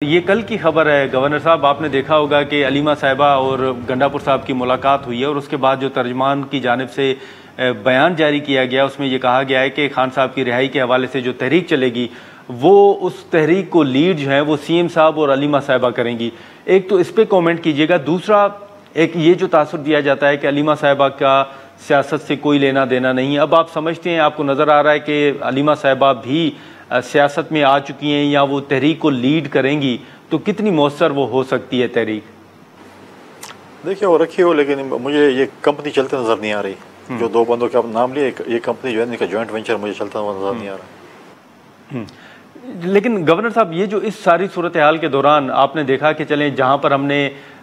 ये कल की खबर है गवर्नर साहब, आपने देखा होगा कि अलीमा साहिबा और गंडापुर साहब की मुलाकात हुई है और उसके बाद जो तर्जमान की जानिब से बयान जारी किया गया उसमें ये कहा गया है कि खान साहब की रिहाई के हवाले से जो तहरीक चलेगी वो उस तहरीक को लीड जो है वो सीएम साहब और अलीमा साहिबा करेंगी। एक तो इस पर कॉमेंट कीजिएगा। दूसरा, एक ये जो तासुर दिया जाता है कि अलीमा साहिबा का सियासत से कोई लेना देना नहीं। अब आप समझते हैं, आपको नज़र आ रहा है कि अलीमा साहिबा भी सियासत में आ चुकी हैं या वो तहरीक को लीड करेंगी, तो कितनी मौसर वो हो सकती है तहरीक? देखिए वो रखी हो, लेकिन मुझे ये कंपनी चलते नज़र नहीं आ रही। जो दो बंदों के आप नाम लिए, ये कंपनी जो है इनका जॉइंट वेंचर मुझे चलता हुआ नज़र नहीं आ रहा। लेकिन गवर्नर साहब, ये जो इस सारी सूरत हाल के दौरान आपने देखा कि चलें जहाँ पर हमने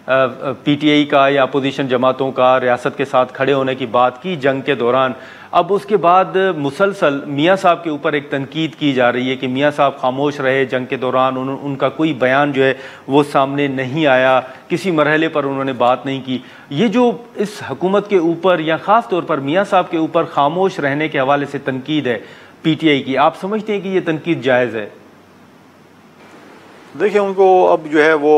पीटीआई का या अपोजिशन जमातों का रियासत के साथ खड़े होने की बात की जंग के दौरान, अब उसके बाद मुसलसल मियाँ साहब के ऊपर एक तनकीद की जा रही है कि मियाँ साहब खामोश रहे जंग के दौरान, उनका कोई बयान जो है वो सामने नहीं आया, किसी मरहले पर उन्होंने बात नहीं की। ये जो इस हुकूमत के ऊपर या ख़ास तौर पर मियाँ साहब के ऊपर खामोश रहने के हवाले से तनकीद है पीटीआई की, आप समझते हैं कि ये तनकीद जायज़ है? देखिए उनको अब जो है वो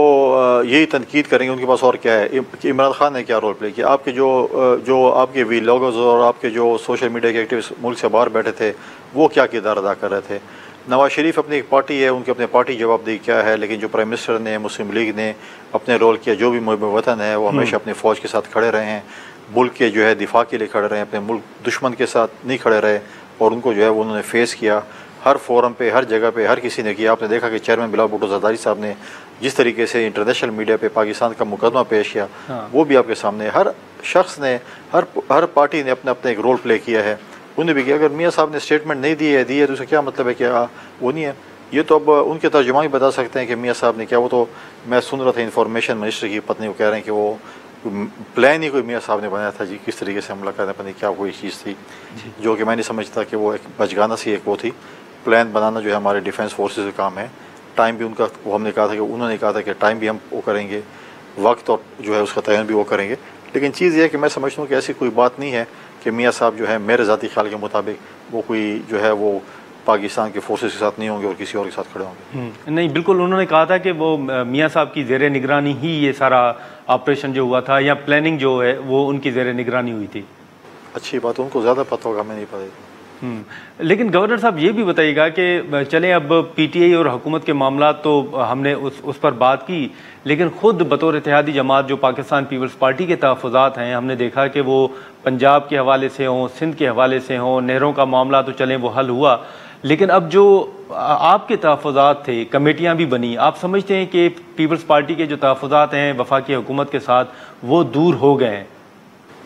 यही तनकीद करेंगे, उनके पास और क्या है कि इमरान खान ने क्या रोल प्ले किया। आपके जो आपके वीलॉगर्स और आपके जो सोशल मीडिया के एक्टिविस्ट मुल्क से बाहर बैठे थे वो क्या किरदार अदा कर रहे थे। नवाज शरीफ अपनी एक पार्टी है, उनकी अपनी पार्टी जवाबदेही क्या है, लेकिन जो प्राइम मिनिस्टर ने, मुस्लिम लीग ने अपने रोल किया। जो भी मुहिब वतन है वो हमेशा अपनी फ़ौज के साथ खड़े रहे हैं, मुल्क के जो है दिफा के लिए खड़े रहे हैं, अपने मुल्क दुश्मन के साथ नहीं खड़े रहे और उनको जो है वो उन्होंने फेस किया। हर फोरम पे, हर जगह पे, हर किसी ने किया। आपने देखा कि चेयरमैन बिलावल भुट्टो ज़रदारी साहब ने जिस तरीके से इंटरनेशनल मीडिया पे पाकिस्तान का मुकदमा पेश किया, वो भी आपके सामने। हर शख्स ने, हर पार्टी ने अपना अपना एक रोल प्ले किया है, उन्हें भी किया। अगर मियाँ साहब ने स्टेटमेंट नहीं दी है तो उसका क्या मतलब है कि वो नहीं है? ये तो अब उनके तर्जुमा ही बता सकते हैं कि मियाँ साहब ने क्या। वो तो मैं सुन रहा था इंफॉर्मेशन मिनिस्टर की पत्नी को कह रहे हैं कि वो प्लान ही कोई मियाँ साहब ने बनाया था जी, किस तरीके से हमला करने, पता नहीं क्या कोई चीज़ थी जो कि मैं नहीं समझता कि वो एक बचगाना सी एक वो थी। प्लान बनाना जो है हमारे डिफेंस फोर्सेस का काम है। टाइम भी उनका, वो हमने कहा था कि उन्होंने कहा था कि टाइम भी हम वो करेंगे, वक्त और जो है उसका तयन भी वो करेंगे। लेकिन चीज़ ये है कि मैं समझता हूँ कि ऐसी कोई बात नहीं है कि मियाँ साहब जो है मेरे ज़ाती ख्याल के मुताबिक वो कोई जो है वो पाकिस्तान के फोर्सेस के साथ नहीं होंगे और किसी और के साथ खड़े होंगे। नहीं, बिल्कुल उन्होंने कहा था कि वो मियाँ साहब की ज़ेर निगरानी ही ये सारा ऑपरेशन जो हुआ था या प्लानिंग जो है वो उनकी ज़ेर निगरानी हुई थी। अच्छी बात, उनको ज़्यादा पता होगा, हमें नहीं पता। लेकिन गवर्नर साहब ये भी बताइएगा कि चलें अब पीटीआई और हुकूमत के मामला तो हमने उस पर बात की, लेकिन ख़ुद बतौर इत्तेहादी जमात जो पाकिस्तान पीपल्स पार्टी के तहफ़्फ़ुज़ात हैं, हमने देखा कि वो पंजाब के हवाले से हों, सिंध के हवाले से हों, नहरों का मामला तो चलें वो हल हुआ, लेकिन अब जो आपके तहफ़्फ़ुज़ात थे, कमेटियाँ भी बनी, आप समझते हैं कि पीपल्स पार्टी के जो तहफ़्फ़ुज़ात हैं वफाकी हुकूमत के साथ वो दूर हो गए हैं?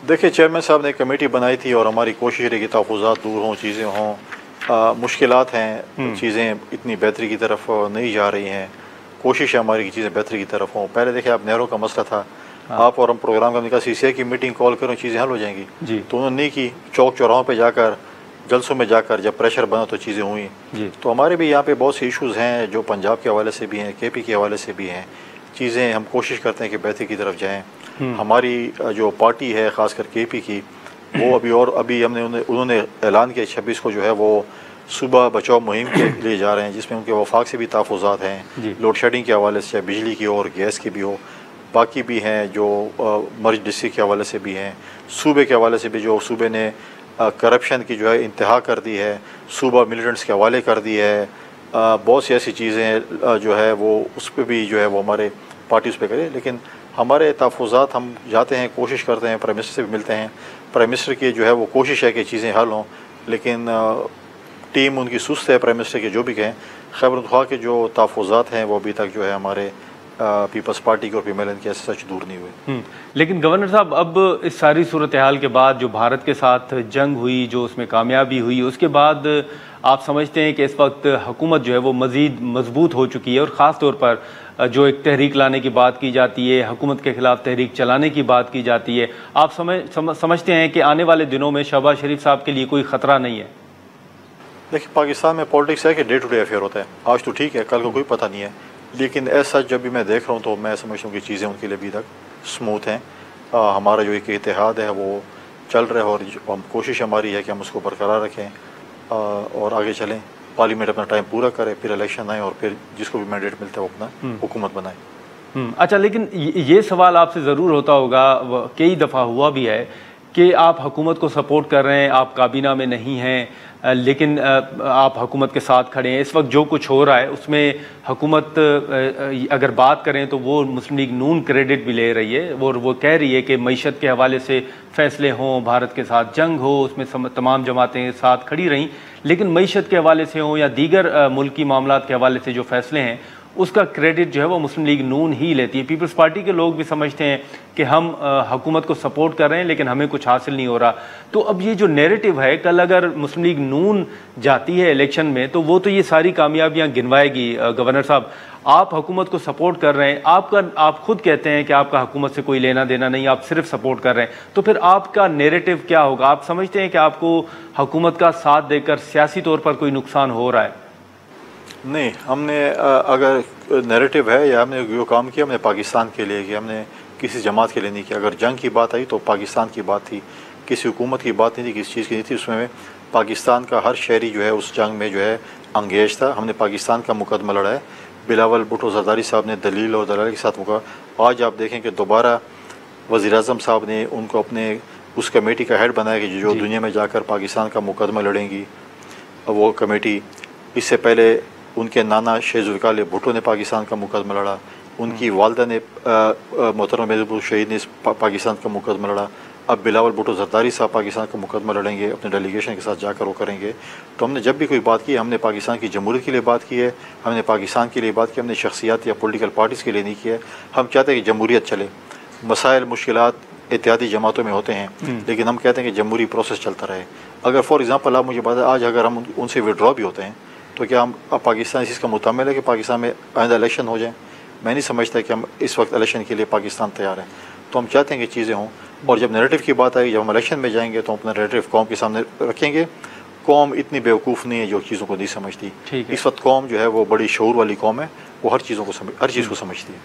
देखिए चेयरमैन साहब ने एक कमेटी बनाई थी और हमारी कोशिश रही कि तहफ़्फ़ुज़ात दूर हों, चीज़ें हों। मुश्किलात हैं, चीज़ें इतनी बेहतरी की तरफ नहीं जा रही हैं। कोशिश है हमारी कि चीज़ें बेहतरी की तरफ हों। पहले देखिए आप नहरों का मसला था, आप और हम प्रोग्राम का निकाल सीसीआई की मीटिंग कॉल करो, चीज़ें हल हो जाएंगी तो उन्होंने नहीं की। चौक चौराहों पर जाकर, जलसों में जाकर जब प्रेशर बना तो चीज़ें हुई। तो हमारे भी यहाँ पे बहुत से इशूज़ हैं जो पंजाब के हवाले से भी हैं, केपी के हवाले से भी हैं। चीज़ें हम कोशिश करते हैं कि बेहतरी की तरफ जाएँ। हमारी जो पार्टी है ख़ासकर केपी की, वो अभी हमने उन्होंने ऐलान किया 26 को जो है वो सुबह बचाओ मुहिम के लिए जा रहे हैं, जिसमें उनके वफाक से भी तहफ़्फ़ुज़ात हैं, लोड शेडिंग के हवाले से, बिजली की और गैस की भी हो, बाकी भी हैं जो मर्ज डिस्ट्रिक्ट के हवाले से भी हैं, सूबे के हवाले से भी जो सूबे ने करप्शन की जो है इंतहा कर दी है, सूबा मिलिटेंट्स के हवाले कर दी है। बहुत सी ऐसी चीज़ें जो है वो उस पर भी जो है वो हमारे पार्टी उस पर करे। लेकिन हमारे तहफ़्फ़ुज़ात हम जाते हैं, कोशिश करते हैं, प्राइम मिनिस्टर से भी मिलते हैं। प्राइम मिनिस्टर की जो है वो कोशिश है कि चीज़ें हल हों, लेकिन टीम उनकी सुस्त है प्राइम मिनिस्टर के जो भी कहें। खैबर ख्वाह के जो तहफ़्फ़ुज़ात हैं वो अभी तक जो है हमारे पीपल्स पार्टी के और पीएमएलएन के ऐसे सच दूर नहीं हुए। लेकिन गवर्नर साहब, अब इस सारी सूरत हाल के बाद जो भारत के साथ जंग हुई, जो उसमें कामयाबी हुई, उसके बाद आप समझते हैं कि इस वक्त हुकूमत जो है वो मज़ीद मजबूत हो चुकी है और ख़ास तौर पर जो एक तहरीक लाने की बात की जाती है, हुकूमत के ख़िलाफ़ तहरीक चलाने की बात की जाती है, आप समझते हैं कि आने वाले दिनों में शहबाज शरीफ साहब के लिए कोई ख़तरा नहीं है? देखिए पाकिस्तान में पॉलिटिक्स है कि डे टू डे अफेयर होता है। आज तो ठीक है, कल को कोई पता नहीं है, लेकिन ऐसा जब भी मैं देख रहा हूँ तो मैं समझता हूँ कि चीज़ें उनके लिए अभी तक स्मूथ हैं। हमारा जो एक इत्तेहाद है वो चल रहा है और कोशिश हमारी है कि हम उसको बरकरार रखें और आगे चलें। पार्लियामेंट अपना टाइम पूरा करे, फिर इलेक्शन आए और फिर जिसको भी मैंडेट मिलता है वो अपना हुकूमत बनाए। अच्छा, लेकिन ये सवाल आपसे ज़रूर होता होगा, कई दफ़ा हुआ भी है कि आप हुकूमत को सपोर्ट कर रहे हैं, आप काबीना में नहीं हैं, लेकिन आप हुकूमत के साथ खड़े हैं। इस वक्त जो कुछ हो रहा है उसमें हुकूमत अगर बात करें तो वो मुस्लिम लीग नून क्रेडिट भी ले रही है, और वो कह रही है कि मईशत के हवाले से फ़ैसले हों, भारत के साथ जंग हो, उसमें तमाम जमातें साथ खड़ी रहीं, लेकिन मईशत के हवाले से हों या दीगर मुल्की मामलात के हवाले से जो फ़ैसले हैं उसका क्रेडिट जो है वो मुस्लिम लीग नून ही लेती है। पीपल्स पार्टी के लोग भी समझते हैं कि हम हुकूमत को सपोर्ट कर रहे हैं लेकिन हमें कुछ हासिल नहीं हो रहा। तो अब ये जो नैरेटिव है, कल अगर मुस्लिम लीग नून जाती है इलेक्शन में तो वो तो ये सारी कामयाबियां गिनवाएगी। गवर्नर साहब, आप हुकूमत को सपोर्ट कर रहे हैं, आप खुद कहते हैं कि आपका हुकूमत से कोई लेना देना नहीं, आप सिर्फ सपोर्ट कर रहे हैं, तो फिर आपका नैरेटिव क्या होगा? आप समझते हैं कि आपको हुकूमत का साथ देकर सियासी तौर पर कोई नुकसान हो रहा है? नहीं, हमने अगर नैरेटिव है या हमने जो काम किया हमने पाकिस्तान के लिए किया, हमने किसी जमात के लिए नहीं किया। अगर जंग की बात आई तो पाकिस्तान की बात थी, किसी हुकूमत की बात नहीं थी, किसी चीज़ की नहीं थी। उसमें पाकिस्तान का हर शहरी जो है उस जंग में जो है अंगेज था। हमने पाकिस्तान का मुकदमा लड़ा है। बिलावल भुट्टो जरदारी साहब ने दलील और दलाल के साथ मुका। आज आप देखें कि दोबारा वज़ीर-ए-आज़म साहब ने उनको अपने उस कमेटी का हेड बनाया कि जो दुनिया में जाकर पाकिस्तान का मुकदमा लड़ेंगी। वो कमेटी, इससे पहले उनके नाना शेख ज़ुल्फ़िकार भुट्टो ने पाकिस्तान का मुकदमा लड़ा, उनकी वालदा ने मोहतरमा महबूब शहीद ने पाकिस्तान का मुकदमा लड़ा। अब बिलावल भुट्टो जरदारी साहब पाकिस्तान का मुकदमा लड़ेंगे, अपने डेलीगेशन के साथ जाकर वो करेंगे। तो हमने जब भी कोई बात की, हमने पाकिस्तान की जमहूरियत के लिए बात की है, हमने पाकिस्तान के लिए बात की, हमने शख्सियात या पॉलिटिकल पार्टीज़ के लिए नहीं किया है। हम चाहते हैं कि जमहूरियत चले। मसाइल मुश्किलात इत्यादि जमातों में होते हैं, लेकिन हम कहते हैं कि जमहूरी प्रोसेस चलता रहे। अगर फॉर एग्ज़ाम्पल आप मुझे बात है, आज अगर हम उनसे विड्रॉ भी होते हैं तो क्या हम पाकिस्तान इस चीज़ का मुतामिल है कि पाकिस्तान में आइंदा इलेक्शन हो जाए? मैं नहीं समझता कि हम इस वक्त इलेक्शन के लिए पाकिस्तान तैयार हैं। तो हम चाहते हैं कि चीज़ें हों, और जब नैरेटिव की बात आएगी, जब हम इलेक्शन में जाएंगे तो हम अपना नैरेटिव कौम के सामने रखेंगे। कौम इतनी बेवकूफ़ नहीं है जो चीज़ों को नहीं समझती। इस वक्त कौम जो है वो बड़ी शऊर वाली कौम है, वो हर चीज़ को समझती है।